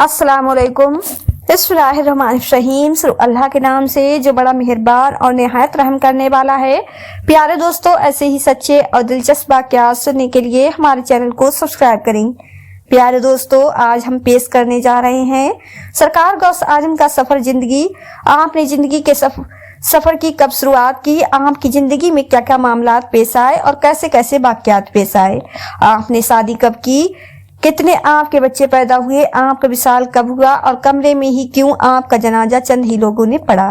अस्सलाम वालेकुम। बिस्मिल्लाहिर्रहमानिर्रहीम। अल्लाह के नाम से जो बड़ा मेहरबान और निहायत रहम करने वाला है। प्यारे दोस्तों, ऐसे ही सच्चे और दिलचस्प वाक़यात सुनने के लिए हमारे चैनल को सब्सक्राइब करें। प्यारे दोस्तों, आज हम पेश करने जा रहे हैं सरकार गौस आजम का सफर जिंदगी। आपने जिंदगी के सफर की कब शुरुआत की, आपकी जिंदगी में क्या क्या मामलात पेश आए और कैसे कैसे वाक़यात पेश आए, आपने शादी कब की, कितने आपके बच्चे पैदा हुए, आपका विशाल कब हुआ और कमरे में ही क्यों आपका जनाजा चंद ही लोगों ने पढ़ा।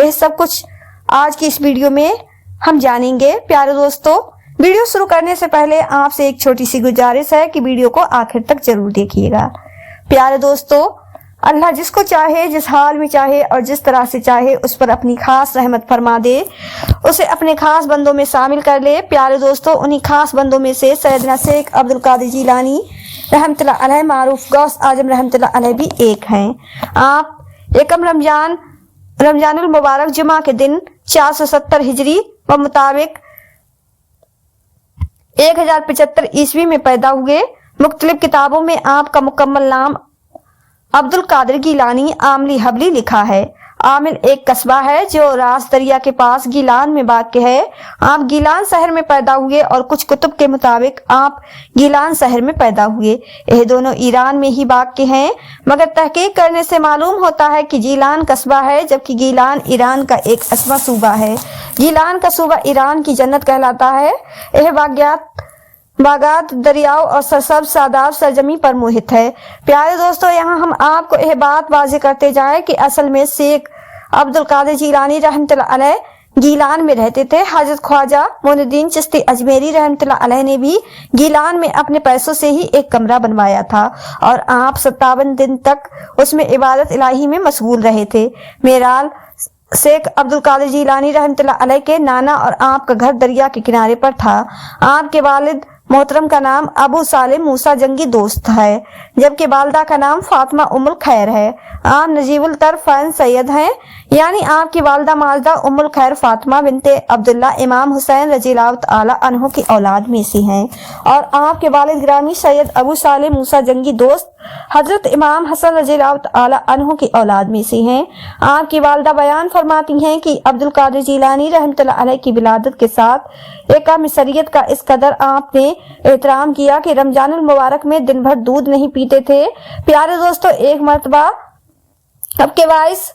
यह सब कुछ आज की इस वीडियो में हम जानेंगे। प्यारे दोस्तों, वीडियो शुरू करने से पहले आपसे एक छोटी सी गुजारिश है कि वीडियो को आखिर तक जरूर देखिएगा। प्यारे दोस्तों, अल्लाह जिसको चाहे, जिस हाल में चाहे और जिस तरह से चाहे उस पर अपनी खास रहमत फरमा दे, उसे अपने खास बंदों में शामिल कर ले। प्यारे दोस्तों, उन्हीं खास बंदों में से सैयदना शेख अब्दुल कादिर जिलानी रहमतुल्लाह अलैह मारूफ गौस आजम रहमतुल्लाह अलैह भी एक हैं। आप एकम रमजानुल मुबारक जुमा के दिन 470 हिजरी व मुताबिक 1075 ईस्वी में पैदा हुए। मुख्तलिफ किताबों में आपका मुकम्मल नाम अब्दुल कादिर गिलानी आमली हबली लिखा है। आमिल एक कस्बा है जो रास दरिया के पास गीलान में वाक़ है। आप गीलान शहर में पैदा हुए और कुछ कुतुब के मुताबिक आप गीलान शहर में पैदा हुए। यह दोनों ईरान में ही वाक़ हैं, मगर तहकीक करने से मालूम होता है कि गीलान कस्बा है जबकि गीलान ईरान का एक कस्बा सूबा है। गीलान का सूबा ईरान की जन्नत कहलाता है। यह बागात दरियाओं और सरसब्ज सादाब सरजमी पर मोहित है। प्यारे दोस्तों, यहाँ हम आपको यह बात वाज़ेह करते जाएं कि असल में शेख अब्दुल कादिर जिलानी रहमतुल्लाह अलैह गीलान में रहते थे। हजरत ख्वाजा मोइनुद्दीन चिश्ती अजमेरी रहमतुल्लाह अलैह ने भी गीलान में अपने पैसों से ही एक कमरा बनवाया था और आप 57 दिन तक उसमें इबादत इलाही में मशगूल रहे थे। मेराल शेख अब्दुल कादिर जिलानी रहमतुल्लाह अलैह के नाना और आपका घर दरिया के किनारे पर था। आपके वालिद मोहतरम का नाम अबू सालिम मूसा जंगी दोस्त है, जबकि वालदा का नाम फातिमा उम्मुल खैर है। आप नजीबुल तरफ़ैन सैयद हैं, यानी आपकी वालदा माजदा उम्मुल खैर फातिमा बिनते अब्दुल्ला इमाम हुसैन रज़ियल्लाहु तआला अन्हु की औलाद में से हैं और आपके वालिद ग्रामी सैयद अबू सालिम मूसा जंगी दोस्त हजरत इमाम हसन रज़ियल्लाहु तआला अन्हु की औलाद में से हैं। आपकी वालदा बयान फरमाती हैं कि अब्दुल कादिर जिलानी रहमतुल्लाह अलैह की विलादत के साथ एकाम शरीयत का इस कदर आपने एहतराम किया कि रमजानुल मुबारक में दिन भर दूध नहीं पीते थे। प्यारे दोस्तों, एक मरतबा आपके बाइस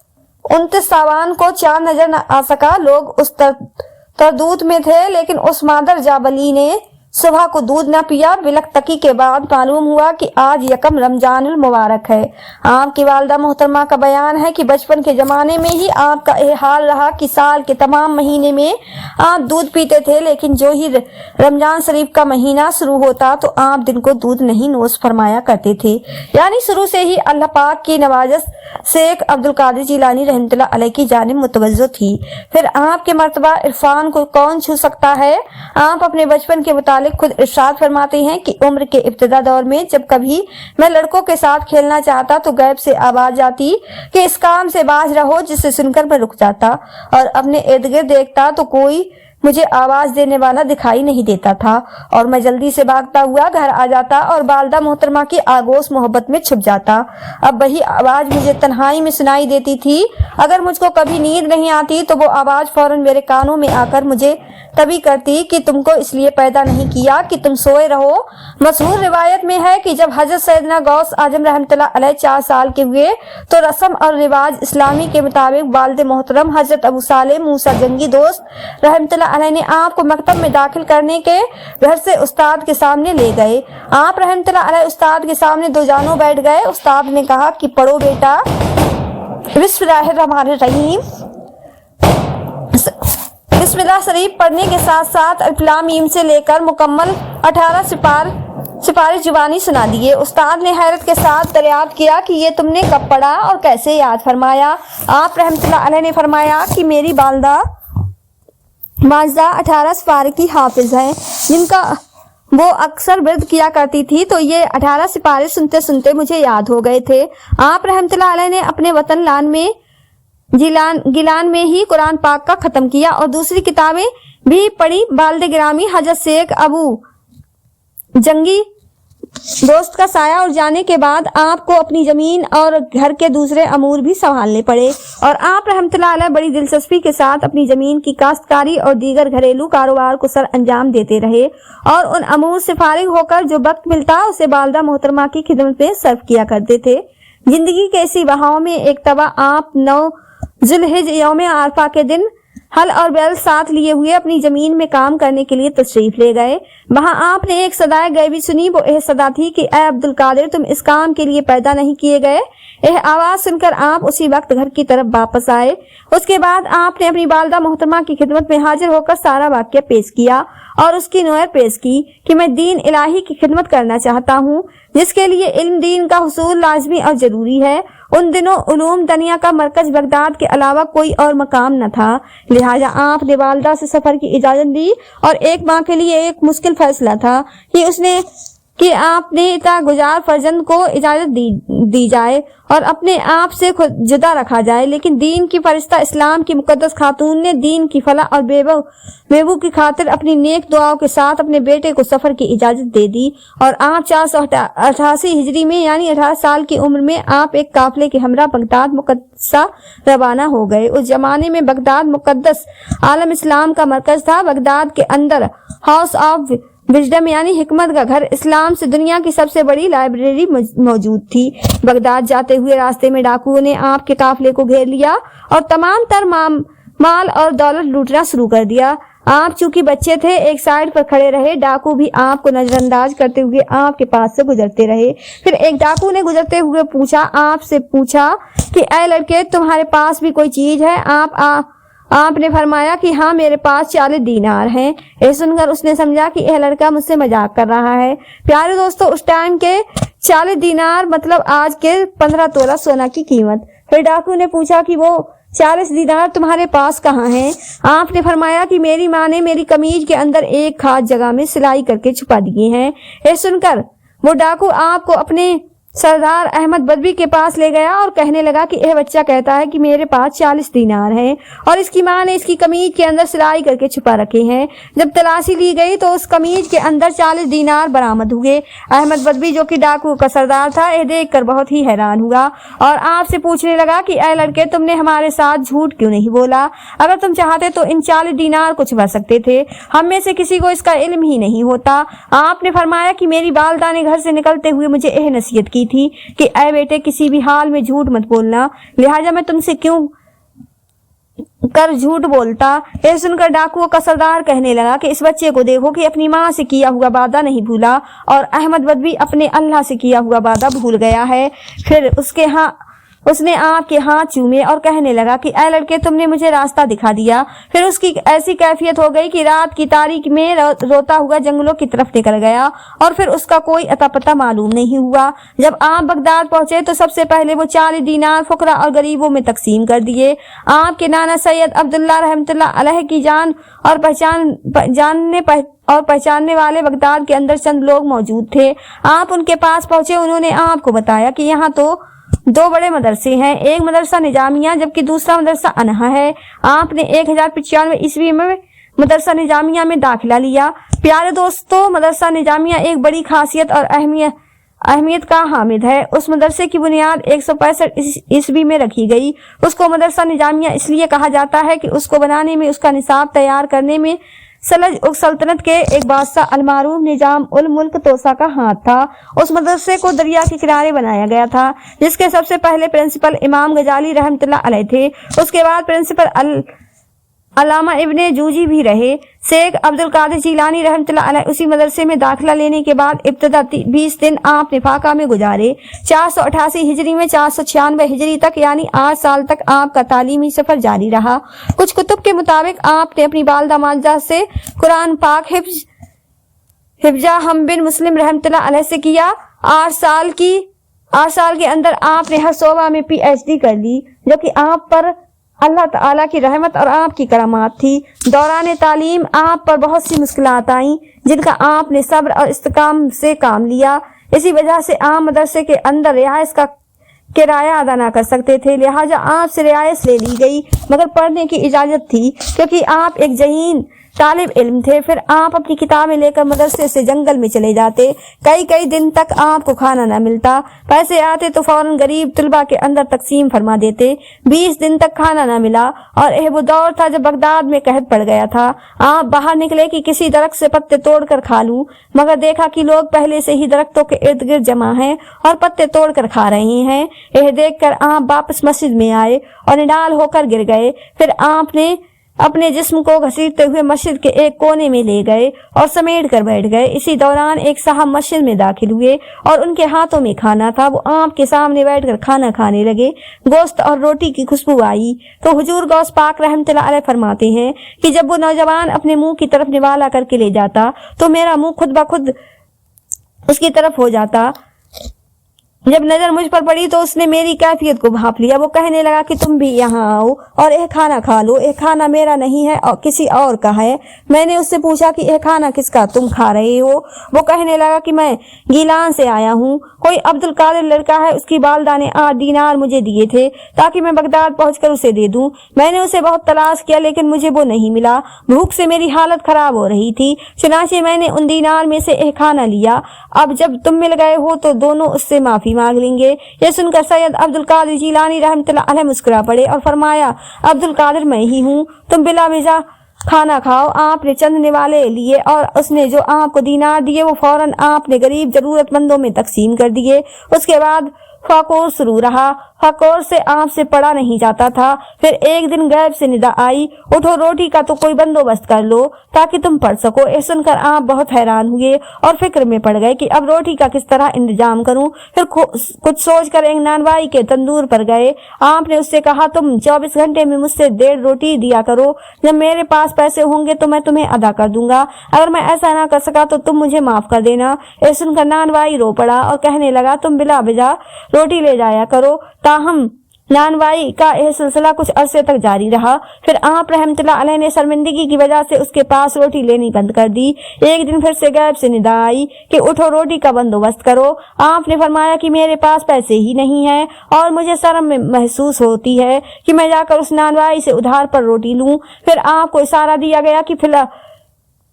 29 सावन को चांद नजर न आ सका। लोग उस तरदूत में थे, लेकिन उस मादर जाबली ने सुबह को दूध न पिया। बिलक तकी के बाद मालूम हुआ कि आज यकम रमजानुल मुबारक है। आपकी वालदा मोहतरमा का बयान है कि बचपन के जमाने में ही आपका यह हाल रहा कि साल के तमाम महीने में आप दूध पीते थे, लेकिन जो ही रमजान शरीफ का महीना शुरू होता तो आप दिन को दूध नहीं नोश फरमाया करते थे। यानी शुरू से ही अल्लाह पाक की नवाजत शेख अब्दुल कादिर जिलानी रहमतुल्लाह अलैह की जानिब मुतवज्जो थी। फिर आपके मर्तबा इरफान को कौन छू सकता है। आप अपने बचपन के मुतालिक खुद इरशाद फरमाते हैं कि उम्र के इब्तिदा दौर में जब कभी मैं लड़कों के साथ खेलना चाहता तो गैब से आवाज आती कि इस काम से बाज रहो, जिसे सुनकर मैं रुक जाता और अपने इर्द गिर्द देखता तो कोई मुझे आवाज देने वाला दिखाई नहीं देता था और मैं जल्दी से भागता हुआ घर आ जाता और वालदा मोहतरमा की आगोश मोहब्बत में छुप जाता। अब वही आवाज मुझे तन्हाई में सुनाई देती थी। अगर मुझको कभी नींद नहीं आती तो वो आवाज फौरन मेरे कानों में आकर मुझे तभी करती कि तुमको इसलिए पैदा नहीं किया कि तुम सोए रहो। मशहूर रिवायत में है कि जब हजरत सैयदना गौस आजम रहमतुल्लाह अलैह 4 साल के हुए तो रस्म और रिवाज इस्लामी के मुताबिक वालिद मोहतरम हजरत अबू सालिम मूसा जंगी दोस्त रहमतुल्लाह अलैह ने आपको मकतब में दाखिल करने के घर से उस्ताद के सामने ले गए। आप रहमतुल्लाह अलैह उस्ताद के सामने दो जानों बैठ गए। उस्ताद ने कहा कि पढ़ो बेटा। बिस्मिल्लाहिर्रहमानिर्रहीम। बिस्मिल्लाह शरीफ पढ़ने के साथ साथ अल्फ लाम मीम से लेकर मुकम्मल 18 सिपारिश जुबानी सुना दिए। उस्ताद ने हैरत के साथ दरियाफ्त किया कि ये तुमने कब पढ़ा और कैसे याद फरमाया। आप रहमतुल्लाह अलैह ने फरमाया कि मेरी वालदा माजदा 18 सिपारे की हाफिज हैं, जिनका वो अक्सर विर्द किया करती थी, तो ये 18 सिपारे सुनते सुनते मुझे याद हो गए थे। आप रहमतुल्लाह अलैह ने अपने वतन गिलान में ही कुरान पाक का खत्म किया और दूसरी किताबें भी पढ़ी। वालिद गिरामी हजरत शेख अबू जंगी दोस्त का साया उड़ जाने के बाद आपको अपनी जमीन और घर के दूसरे अमूर भी संभालने पड़े और आप रहमतुल्लाह अलैह बड़ी दिलचस्पी के साथ अपनी जमीन की काश्तकारी और दीगर घरेलू कारोबार को सर अंजाम देते रहे और उन अमूर से फारिग होकर जो वक्त मिलता उसे वालिदा मोहतरमा की खिदमत में सर्व किया करते थे। जिंदगी के इसी बहाव में एक तबा आप 9 ज़ुल्हिज यौम आरफा के दिन हल और बैल साथ लिए हुए अपनी जमीन में काम करने के लिए तशरीफ ले गए। वहां आपने एक सदाए गैबी सुनी। वो यह सदा थी कि ए अब्दुल कादिर, तुम इस काम के लिए पैदा नहीं किए गए। यह आवाज सुनकर आप उसी वक्त घर की तरफ वापस आए। उसके बाद आपने अपनी वालिदा मोहतरमा की खिदमत में हाजिर होकर सारा वाक्य पेश किया और उसकी नोयर पेश की कि मैं दीन इलाही की खिदमत करना चाहता हूँ, जिसके लिए इल्म दीन का हुसूल लाजमी और जरूरी है। उन दिनों उलूम दुनिया का मरकज बगदाद के अलावा कोई और मकाम न था, लिहाजा आपने वालिदा से सफर की इजाजत दी और एक माँ के लिए एक मुश्किल फैसला था कि आपने इता गुजार फर्जंद को इजाजत दी जाए और अपने आप से खुद जुदा रखा जाए। लेकिन दीन की फरिश्ता इस्लाम की मुकद्दस खातून ने दीन की फलाह और बेबू की खातिर अपनी नेक दुआओं के साथ अपने बेटे को सफर की इजाजत दे दी और आप 488 हिजरी में यानी 18 साल की उम्र में आप एक काफले के हमरा बगदाद मुकद्दसा रवाना हो गए। उस जमाने में बगदाद मुकद्दस आलम इस्लाम का मरकज था। बगदाद के अंदर हाउस ऑफ विजडम यानी हिकमत का घर इस्लाम से दुनिया की सबसे बड़ी लाइब्रेरी मौजूद थी। बगदाद जाते हुए रास्ते में डाकुओं ने आपके काफले को घेर लिया और तमाम तर माल और दौलत लूटना शुरू कर दिया। आप चूंकि बच्चे थे एक साइड पर खड़े रहे। डाकू भी आपको नजरअंदाज करते हुए आपके पास से गुजरते रहे। फिर एक डाकू ने गुजरते हुए आपसे पूछा कि ऐ लड़के, तुम्हारे पास भी कोई चीज है? आपने फरमाया कि हाँ, मेरे पास 40 दीनार हैं। ये सुनकर उसने समझा कि यह लड़का मुझसे मजाक कर रहा है। प्यारे दोस्तों, उस टाइम के 40 दीनार मतलब आज के 15 तोला सोना की कीमत। फिर डाकू ने पूछा कि वो 40 दीनार तुम्हारे पास कहाँ हैं? आपने फरमाया कि मेरी माँ ने मेरी कमीज के अंदर एक खास जगह में सिलाई करके छुपा दिए हैं। ये सुनकर वो डाकू आपको अपने सरदार अहमद बदवी के पास ले गया और कहने लगा कि यह बच्चा कहता है कि मेरे पास 40 दीनार हैं और इसकी माँ ने इसकी कमीज के अंदर सिलाई करके छुपा रखे हैं। जब तलाशी ली गई तो उस कमीज के अंदर 40 दीनार बरामद हुए। अहमद बदवी, जो कि डाकू का सरदार था, यह देखकर बहुत ही हैरान हुआ और आपसे पूछने लगा कि ऐ लड़के, तुमने हमारे साथ झूठ क्यों नहीं बोला? अगर तुम चाहते तो इन 40 दीनार को छुपा सकते थे। हम में से किसी को इसका इल्म ही नहीं होता। आपने फरमाया कि मेरी वालिदा ने घर से निकलते हुए मुझे यह नसीहत की थी कि ऐ बेटे, किसी भी हाल में झूठ मत बोलना, लिहाजा मैं तुमसे क्यों कर झूठ बोलता। ये सुनकर डाकुओं का सरदार कहने लगा कि इस बच्चे को देखो कि अपनी माँ से किया हुआ वादा नहीं भूला और अहमद बदवी अपने अल्लाह से किया हुआ वादा भूल गया है। फिर उसने आपके हाथ चूमे और कहने लगा कि ऐ लड़के, तुमने मुझे रास्ता दिखा दिया। फिर उसकी ऐसी कैफियत हो गई कि रात की तारीख में रोता हुआ जंगलों की तरफ निकल गया और फिर उसका कोई अता पता मालूम नहीं हुआ। जब आप बगदाद पहुंचे तो सबसे पहले वो 40 दीनार फुकरा और गरीबों में तकसीम कर दिए। आपके नाना सैयद अब्दुल्ला रहमतुल्लाह अलैह की जान और पहचानने वाले बगदाद के अंदर चंद लोग मौजूद थे। आप उनके पास पहुंचे। उन्होंने आपको बताया कि यहाँ तो 2 बड़े मदरसे हैं, एक मदरसा निजामिया जबकि दूसरा मदरसा अनहा है। आपने 1095 ईस्वी में मदरसा निजामिया में दाखिला लिया। प्यारे दोस्तों, मदरसा निजामिया एक बड़ी खासियत और अहमियत का हामिद है। उस मदरसे की बुनियाद 165 ईस्वी में रखी गई। उसको मदरसा निजामिया इसलिए कहा जाता है कि उसको बनाने में, उसका निसाब तैयार करने में सल्तनत सल्तनत के एक बादशाह अलमारूफ निजाम उल मुल्क तोसा का हाथ था। उस मदरसे को दरिया के किनारे बनाया गया था, जिसके सबसे पहले प्रिंसिपल इमाम गजाली रहमतुल्लाह अलैह थे। उसके बाद प्रिंसिपल अल्लामा इब्ने जूजी भी रहे। शेख अब्दुल कादिर जीलानी रहमतुल्लाह अलैह उसी मदरसे में दाखिला लेने के बाद इब्तदा 20 दिन आपने फाका में गुजारे। 488 हिजरी में 496 हिजरी तक यानी 8 साल तक आपका तालीमी सफर जारी रहा। कुछ कुतुब के मुताबिक आपने अपनी वालिदा मालिदा से कुरान पाक हिफ्जा हम बिन मुस्लिम रहमतुल्लाह अलैह से किया। 8 साल के अंदर आपने हर शोबा में PhD कर ली, जो कि आप पर अल्लाह ताला की रहमत और आपकी करामात थी। दौरान तालीम आप पर बहुत सी मुश्किलात आईं, जिनका आपने सब्र और इस्तिकाम से काम लिया। इसी वजह से आम मदरसे के अंदर रियायत का किराया अदा न कर सकते थे, लिहाजा आपसे रियायत ले ली गई, मगर पढ़ने की इजाजत थी क्योंकि आप एक जहीन तालिब इल्म थे। फिर आप अपनी किताबें लेकर मदरसे से जंगल में चले जाते। कई दिन तक आपको खाना न मिलता। पैसे आते तो फौरन गरीब तलबा के अंदर तकसीम फरमा देते। 20 दिन तक खाना न मिला और यह वो दौर था जब बगदाद में कहत पड़ गया था। आप बाहर निकले कि किसी दरख्त से पत्ते तोड़कर खा लूं, मगर देखा कि लोग पहले से ही दरख्तों के इर्द गिर्द जमा हैं और पत्ते तोड़कर खा रहे हैं। यह देखकर आप वापस मस्जिद में आए और निडाल होकर गिर गए। फिर आपने अपने जिस्म को घसीटते हुए मस्जिद के एक कोने में ले गए और समेट कर बैठ गए। इसी दौरान एक साहब मस्जिद में दाखिल हुए और उनके हाथों में खाना था। वो आपके सामने बैठकर खाना खाने लगे। गोश्त और रोटी की खुशबू आई तो हुजूर गौस पाक रहमतुल्लाह अलैह फरमाते हैं कि जब वो नौजवान अपने मुंह की तरफ निवाला करके ले जाता तो मेरा मुंह खुद ब खुद उसकी तरफ हो जाता। जब नजर मुझ पर पड़ी तो उसने मेरी कैफियत को भांप लिया। वो कहने लगा कि तुम भी यहाँ आओ और यह खाना खा लो। यह खाना मेरा नहीं है और किसी और का है। मैंने उससे पूछा कि यह खाना किसका तुम खा रहे हो? वो कहने लगा कि मैं गीलान से आया हूँ। कोई अब्दुल कादिर लड़का है, उसकी वालिदा ने 8 दीनार मुझे दिए थे ताकि मैं बगदाद पहुंचकर उसे दे दूं। मैंने उसे बहुत तलाश किया लेकिन मुझे वो नहीं मिला। भूख से मेरी हालत खराब हो रही थी, चुनाचे मैंने उन दीनार में से एक खाना लिया। अब जब तुम मिल गए हो तो दोनों उससे माफी मांग लेंगे। यह सुनकर सैयद अब्दुल कादिर जिलानी रहमतुल्लाह अलैह मुस्कुरा पड़े और फरमाया, अब्दुल कादिर मैं ही हूँ, तुम बिला वजह खाना खाओ। आपने चंद निवाले लिए और उसने जो आपको दीनार दिए वो फौरन आपने गरीब जरूरतमंदों में तकसीम कर दिए। उसके बाद फाकोर शुरू रहा। फाकोर से आपसे पढ़ा नहीं जाता था। फिर एक दिन गैब से निदा आई, उठो रोटी का तो कोई बंदोबस्त कर लो ताकि तुम पढ़ सको। ये सुनकर आप बहुत हैरान हुए और फिक्र में पड़ गए कि अब रोटी का किस तरह इंतजाम करूं। फिर कुछ सोचकर एक नानवाई के तंदूर पर गए। आपने उससे कहा, तुम 24 घंटे में मुझसे 1.5 रोटी दिया करो। जब मेरे पास पैसे होंगे तो मैं तुम्हें अदा कर दूंगा। अगर मैं ऐसा ना कर सका तो तुम मुझे माफ कर देना। ये सुनकर नानवाई रो पड़ा और कहने लगा, तुम बिला वजह रोटी ले जाया करो। ताहम नानवाई का यह सिलसिला कुछ अरसे तक जारी रहा। फिर आप रहमतुल्लाह अलैह ने शर्मिंदगी की वजह से उसके पास रोटी लेनी बंद कर दी। एक दिन फिर से गैब से निदा आई कि उठो रोटी का बंदोबस्त करो। आपने फरमाया कि मेरे पास पैसे ही नहीं है और मुझे शर्म महसूस होती है कि मैं जाकर उस नानवाई से उधार पर रोटी लूं। फिर आपको इशारा दिया गया कि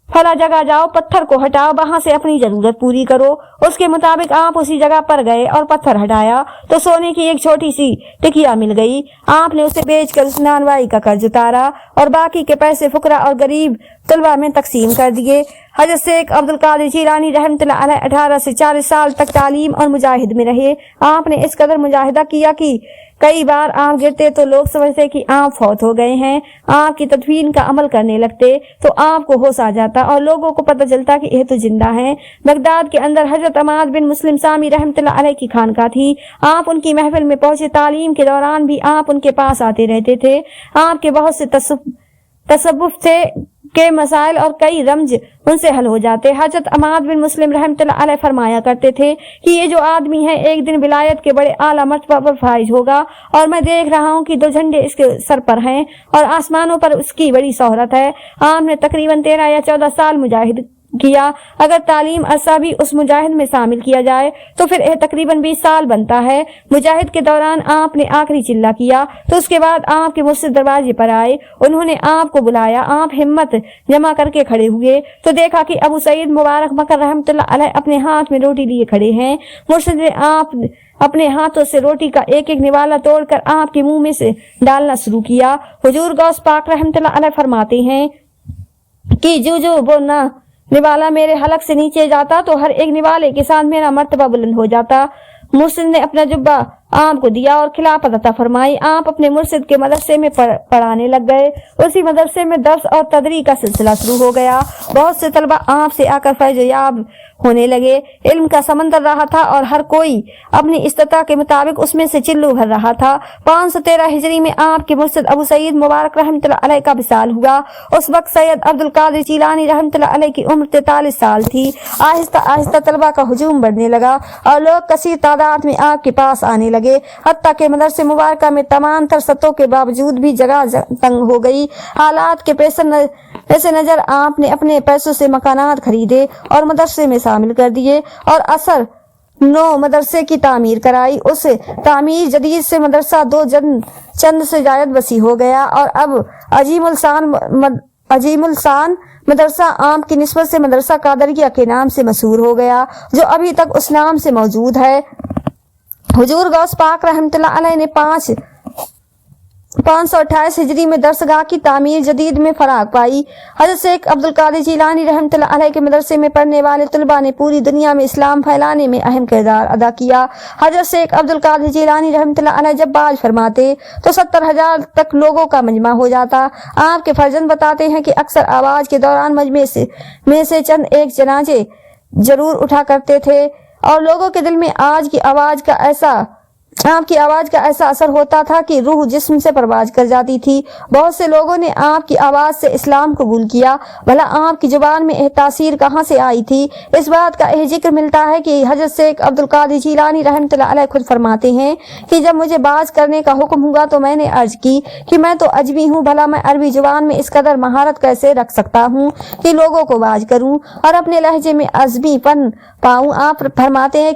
फला जगह जाओ, पत्थर को हटाओ, वहां से अपनी जरूरत पूरी करो। उसके मुताबिक आप उसी जगह पर गए और पत्थर हटाया तो सोने की एक छोटी सी टिकिया मिल गई। आपने उसे बेचकर उस नानवाई का कर्ज उतारा और बाकी के पैसे फुकरा और गरीब तलबा में तकसीम कर दिए। हजरत शेख अब्दुल कादिर जिलानी रहमतुल्लाह अलैह 18 से 40 साल तक तालीम और मुजाहिद में रहे। आपने इस कदर मुजाहिदा किया कि कई बार आप गिरते तो लोग समझते कि आप फौत हो गए हैं। आपकी तदफीन का अमल करने लगते तो आपको होश आ जाता और लोगों को पता चलता कि यह तो जिंदा हैं। बगदाद के अंदर हजरत अमाद बिन मुस्लिम सामी रहमतुल्लाह अलैह की खानका थी। आप उनकी महफिल में पहुंचे। तालीम के दौरान भी आप उनके पास आते रहते थे। आपके बहुत से तसव्वुफ थे के मसाइल और कई रमज उनसे हल हो जाते। हजरत अमाद बिन मुस्लिम रहमतुल्लाह अलैह फरमाया करते थे कि ये जो आदमी है एक दिन विलायत के बड़े आला मर्तबा पर फाइज होगा और मैं देख रहा हूँ कि 2 झंडे इसके सर पर हैं और आसमानों पर उसकी बड़ी शोहरत है। आपने तकरीबन 13 या 14 साल मुजाहिद किया। अगर तालीम अरसा भी उस मुजाहिद में शामिल किया जाए तो फिर यह तकरीबन 20 साल बनता है। मुजाहिद के दौरान आपने आखिरी चिल्ला किया तो उसके बाद आपके मुर्शिद दरवाजे पर आए। उन्होंने आपको बुलाया। आप हिम्मत जमा करके खड़े हुए तो देखा कि अबू सईद मुबारक मकर रहमतुल्लाह अलैह अपने हाथ में रोटी लिए खड़े हैं। मुर्शिद ने आप अपने हाथों से रोटी का एक एक निवाला तोड़कर आपके मुंह में से डालना शुरू किया। हुजूर गौस पाक रहमतुल्लाह अलैह फरमाते हैं कि जो वो ना निवाला मेरे हलक से नीचे जाता तो हर एक निवाले के साथ मेरा मर्तबा बुलंद हो जाता। मुर्शिद ने अपना जुब्बा आपको दिया और खिलाफत अता फरमाई। आप अपने मुर्शिद के मदरसे में पढ़ाने लग गए। उसी मदरसे में दर्स और तदरी का सिलसिला शुरू हो गया। बहुत से तलबा आपसे आकर फैज़-याब होने लगे। इल्म का समंदर रहा था और हर कोई अपनी इस्तिता के मुताबिक उसमें से चिल्लू भर रहा था। 513 हिजरी में आपके मुर्शिद अबू सईद मुबारक रहमतुल्लाह अलैह का विसाल हुआ। उस वक्त सैयद अब्दुल कादिर जिलानी रहमतुल्लाह अलैह की उम्र 43 साल थी। आहिस्ता आहिस्ता तलबा का हुजूम बढ़ने लगा और लोग कसीर तादाद में आपके पास आने लगे। हत्ता के मदरसे मुबारका में तमाम तर सतों के बावजूद भी जगह तंग हो गई। हालात के पैसे नजर आपने अपने पैसों से मकानात खरीदे और मदरसे में शामिल कर दिए और असर 9 मदरसे की तामीर कराई। उस तामीर जदीद से मदरसा 2 चंद से जायद वसी हो गया और अब अजीमुल शान मदरसा आम की निस्बत से मदरसा कादरिया के नाम से मशहूर हो गया, जो अभी तक उस नाम से मौजूद है। हुजूर गौस पाक रहमतुल्लाह अलैह ने 528 हिजरी में दरसगाह की तामीर जदीद में फराग पाई। हजरत शेख अब्दुल कादिर जिलानी रहमतुल्लाह अलैह के मदरसे में पढ़ने वाले तलबा ने पूरी दुनिया में इस्लाम फैलाने में अहम किरदार अदा किया। हजरत शेख अब्दुल कादिर जिलानी रहमतुल्लाह अलैह जब बाज फरमाते तो 70,000 तक लोगों का मजमा हो जाता। आपके फर्जंद बताते हैं कि अक्सर आवाज के दौरान मजमे से चंद एक जनाजे जरूर उठा करते थे और लोगों के दिल में आपकी आवाज का ऐसा असर होता था कि रूह जिस्म से परवाज कर जाती थी। बहुत से लोगों ने आपकी आवाज से इस्लाम कबूल किया। भला आपकी जुबान में यह तासीर कहाँ से आई थी? इस बात का यह जिक्र मिलता है कि हजरत शेख अब्दुल कादिर जिलानी रहमतुल्लाह अलैह खुद फरमाते हैं कि जब मुझे बाज करने का हुक्म हुआ तो मैंने अर्ज की कि मैं तो अजमी हूँ, भला मैं अरबी जुबान में इस कदर महारत कैसे रख सकता हूँ कि लोगों को बाज करूँ और अपने लहजे में अजमीपन पाऊँ। आप फरमाते हैं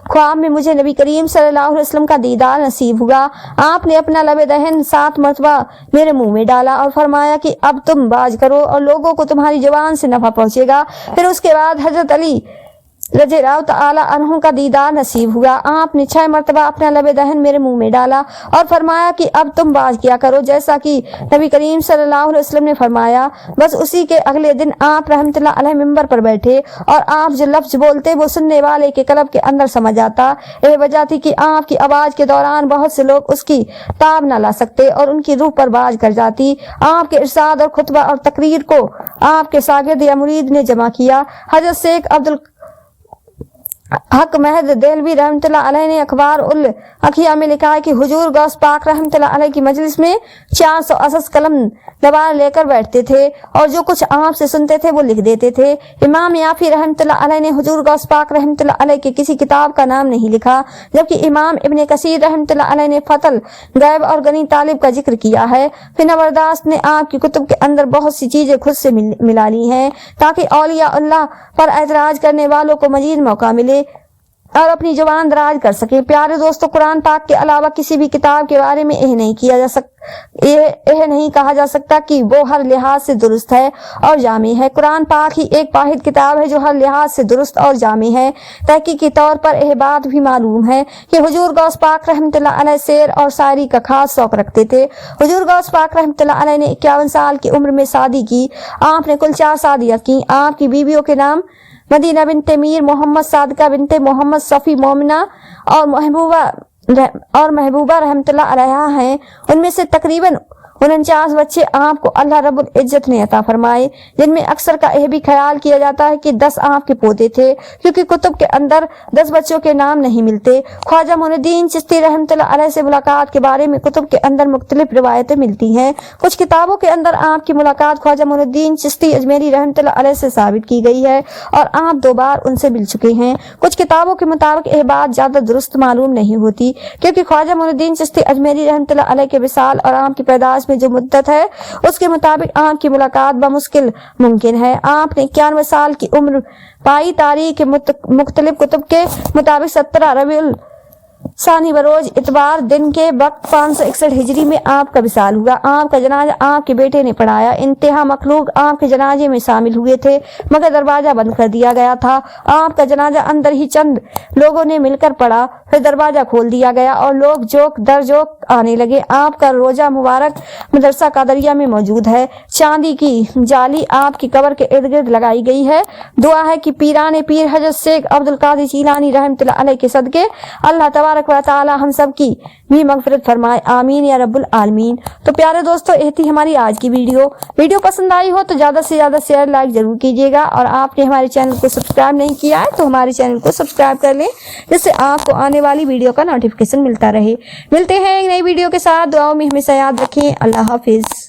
ख्वाब में मुझे नबी करीम सल्लल्लाहु अलैहि वसल्लम का दीदार नसीब हुआ। आपने अपना लबे दहन 7 मरतबा मेरे मुंह में डाला और फरमाया कि अब तुम बाज करो और लोगों को तुम्हारी जुबान से नफा पहुंचेगा। फिर उसके बाद हजरत अली रज़ियल्लाहु तआला अन्हु का दीदार नसीब हुआ। आपने 6 मरतबा अपना लबे दहन मेरे मुंह में डाला और फरमाया कि अब तुम बाज किया करो, जैसा कि नबी करीम सल्लल्लाहु अलैहि वसल्लम ने फरमाया। बस उसी के अगले दिन आप रहमतुल्लाह अलैह मिंबर पर बैठे और आप जो लफ्ज बोलते वो सुनने वाले के कल्ब के अंदर समझ आता। यह वजह थी कि आपकी आवाज के दौरान बहुत से लोग उसकी ताब न ला सकते और उनकी रूह पर बाज कर जाती। आपके इरशाद और खुतबा और तकरीर को आपके शागिर्द या मुरीद ने जमा किया। हजरत शेख अब्दुल हक महद देलवी रहमतुल्लाह अलैह ने अखबार उल अखिया में लिखा है कि हुजूर गौस पाक रहमतुल्लाह अलैह की मजलिस में 400 असस कलम दबार लेकर बैठते थे और जो कुछ आप से सुनते थे वो लिख देते थे। इमाम याफी रहमतुल्लाह अलैह ने हुजूर गौस पाक रहमतुल्लाह अलैह के किसी किताब का नाम नहीं लिखा, जबकि इमाम इब्ने कसीर रहमतुल्लाह अलैह ने फतल गैब और गनी तालिब का जिक्र किया है। फिर नवरदास ने आपकी कुतुब के अंदर बहुत सी चीजें खुद से मिला ली हैं ताकि औलिया अल्लाह पर एतराज करने वालों को मजीद मौका मिले और अपनी जुबान दराज कर सके। प्यारे दोस्तों, कुरान पाक के अलावा किसी भी किताब के बारे में यह नहीं कहा जा सकता कि वो हर लिहाज से दुरुस्त है और जामी है। कुरान पाक ही एक वाहिद किताब है जो हर लिहाज से दुरुस्त और जामी है। तहकीकी तौर पर यह बात भी मालूम है कि हुजूर गौस पाक रहमतुल्लाह अलैह शेर और शायरी का खास शौक रखते थे। हुजूर गौस पाक रहमतुल्लाह अलैह ने 51 साल की उम्र में शादी की। आपने कुल 4 शादियां की। आपकी बीवियों के नाम मदीना बिनते मीर, मोहम्मद सादिका बिनते मोहम्मद सफी मोमिना और महबूबा रहमतुल्लाह अलैहा हैं। उनमें से तकरीबन 49 बच्चे आपको अल्लाह रब्बुल इज्जत ने अता फरमाए, जिनमें अक्सर का यह भी ख्याल किया जाता है कि 10 आपके पोते थे, क्योंकि कुतुब के अंदर 10 बच्चों के नाम नहीं मिलते। ख्वाजा मोइनुद्दीन चिश्ती रहमतुल्लाह अलैह से मुलाकात के बारे में कुतुब के अंदर मुख्तलिफ रिवायतें मिलती हैं। कुछ किताबों के अंदर आपकी मुलाकात ख्वाजा मोइनुद्दीन चिश्ती अजमेरी रहमतुल्लाह अलैह से साबित की गई है और आप 2 बार उनसे मिल चुके हैं। कुछ किताबों के मुताबिक यह बात ज्यादा दुरुस्त मालूम नहीं होती, क्योंकि ख्वाजा मोइनुद्दीन चिश्ती अजमेरी रहमतुल्लाह अलैह के विसाल और आपकी पैदाइश जो मुद्दत है उसके मुताबिक आपकी मुलाकात बमुश्किल मुमकिन है। आपने 91 साल की उम्र पाई। तारीख के मुख्तलिफ कुतुब के मुताबिक 17 रबीउल सानी बरोज इतवार दिन के वक्त 561 हिजरी में आपका विसाल हुआ। आपका जनाजा आपके बेटे ने पढ़ाया। इंतहा मखलूक आपके जनाजे में शामिल हुए थे, मगर दरवाजा बंद कर दिया गया था। आपका जनाजा अंदर ही चंद लोगों ने मिलकर पढ़ा, फिर दरवाजा खोल दिया गया और लोग जोक दर जोक आने लगे। आपका रोजा मुबारक मदरसा कादरिया में मौजूद है। चांदी की जाली आपकी कब्र के इर्द गिर्द लगाई गई है। दुआ है कि पीराने पीर हजरत शेख अब्दुल कादिर जिलानी रहमतुल्लाह अलैह के सदके अल्लाह तबारक व तआला हम सब की भी मगफिरत फरमाए, आमीन या रब्बुल आलमीन। तो प्यारे दोस्तों, यह थी हमारी आज की वीडियो पसंद आई हो तो ज्यादा से ज्यादा शेयर लाइक जरूर कीजिएगा और आपने हमारे चैनल को सब्सक्राइब नहीं किया है तो हमारे चैनल को सब्सक्राइब कर लें, जिससे आपको आने वाली वीडियो का नोटिफिकेशन मिलता रहे। मिलते हैं एक नई वीडियो के साथ। दुआओं में हमेशा याद रखें। अल्लाह हाफिज।